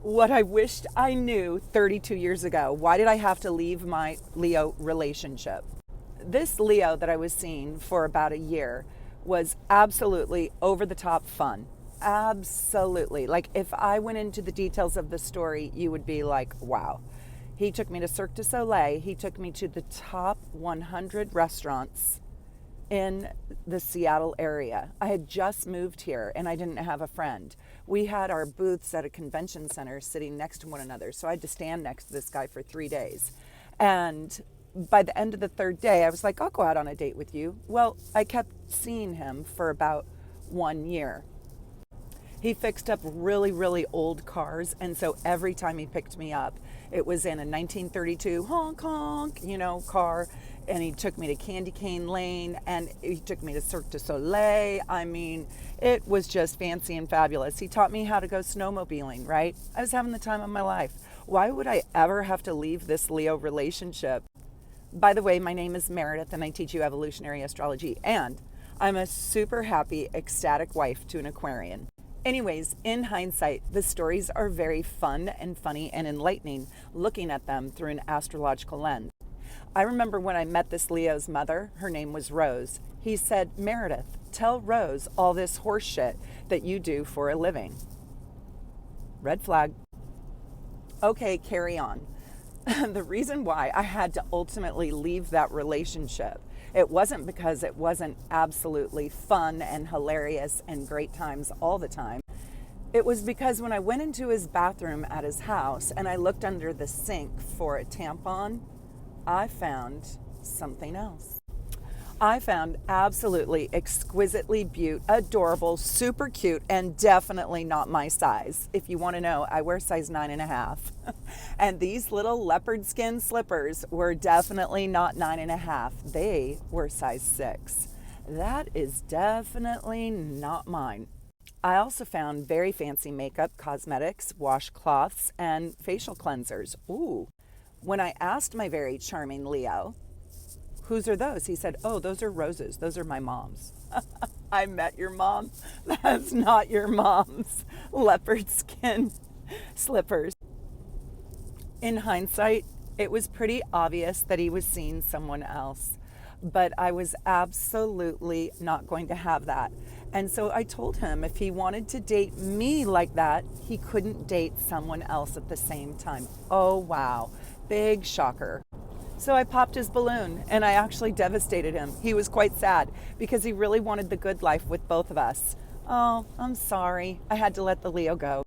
What I wished I knew 32 years ago. Why did I have to leave my Leo relationship? This Leo that I was seeing for about a year was absolutely over the top fun. Absolutely. Like, if I went into the details of the story, you would be like, wow. He took me to Cirque du Soleil. He took me to the top 100 restaurants in the Seattle area. I had just moved here and I didn't have a friend. We had our booths at a convention center sitting next to one another. So I had to stand next to this guy for 3 days. And by the end of the third day, I was like, I'll go out on a date with you. Well, I kept seeing him for about 1 year. He fixed up really, really old cars. And so every time he picked me up, it was in a 1932 honk honk, car. And he took me to Candy Cane Lane and he took me to Cirque du Soleil. I mean, it was just fancy and fabulous. He taught me how to go snowmobiling, right? I was having the time of my life. Why would I ever have to leave this Leo relationship? By the way, my name is Meredith and I teach you evolutionary astrology. And I'm a super happy, ecstatic wife to an Aquarian. Anyways, in hindsight, the stories are very fun and funny and enlightening looking at them through an astrological lens. I remember when I met this Leo's mother, her name was Rose. He said, Meredith, tell Rose all this horse shit that you do for a living. Red flag. Okay, carry on. The reason why I had to ultimately leave that relationship, it wasn't because it wasn't absolutely fun and hilarious and great times all the time. It was because when I went into his bathroom at his house and I looked under the sink for a tampon, I found something else. I found absolutely exquisitely adorable, super cute, and definitely not my size. If you want to know, I wear size 9.5. And these little leopard skin slippers were definitely not 9.5. They were size 6. That is definitely not mine. I also found very fancy makeup, cosmetics, washcloths, and facial cleansers. Ooh. When I asked my very charming Leo, whose are those? He said, oh, those are Rose's. Those are my mom's. I met your mom. That's not your mom's leopard skin slippers. In hindsight, it was pretty obvious that he was seeing someone else, but I was absolutely not going to have that. And so I told him if he wanted to date me like that, he couldn't date someone else at the same time. Oh, wow. Big shocker. So I popped his balloon and I actually devastated him. He was quite sad because he really wanted the good life with both of us. Oh, I'm sorry. I had to let the Leo go.